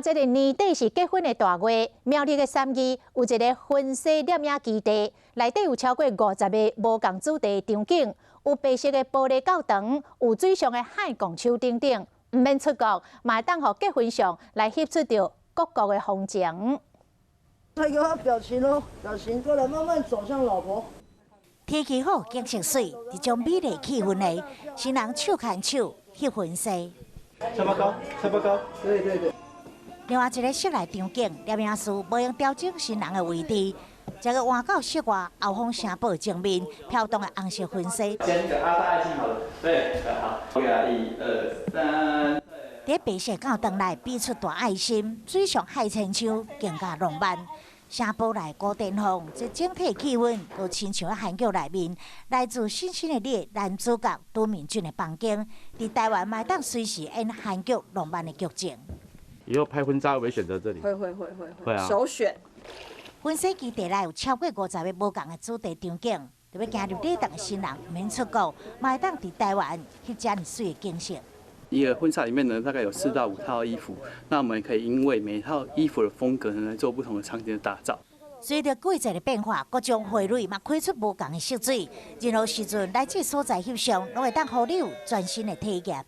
这个年底是结婚的大月，苗栗的三义有一个婚纱摄影基地，内底有超过50个无共主题场景，有白色的玻璃教堂，有水上的海拱手等等。唔免出国，嘛当互结婚相来翕出到各国的风情。拍个表情哦，表情过来，慢慢走向老婆。天气好，景色水，一种美丽气氛内，新人手牵手翕婚纱。下巴高，下巴高，对。另外一个室内场景，摄影师无用调整新人的位置，这个换到室外后方城堡正面飘动的红色婚纱。先给他大爱心好了，对，好，给他1、2、3。在白色教堂内比出大爱心，水上海亲像更加浪漫。城堡内高电风，这整体气氛都亲像在韩剧内面，来自新兴的你男主角都敏俊的房间，在台湾嘛当随时演韩剧浪漫的剧情。以后拍婚纱会不会选择这里？会啊，首选。婚纱基地内有超过50个无同的主题场景，特别行入礼堂的新人唔免出国，嘛会当在台湾翕遮尔水的景色。一个婚纱里面呢，大概有4到5套衣服，那我们可以因为每套衣服的风格呢，来做不同的场景的打造。随着季节的变化，各种花蕊嘛开出无同的色水，任何时阵来这所在翕相，拢会当互你有全新的体验。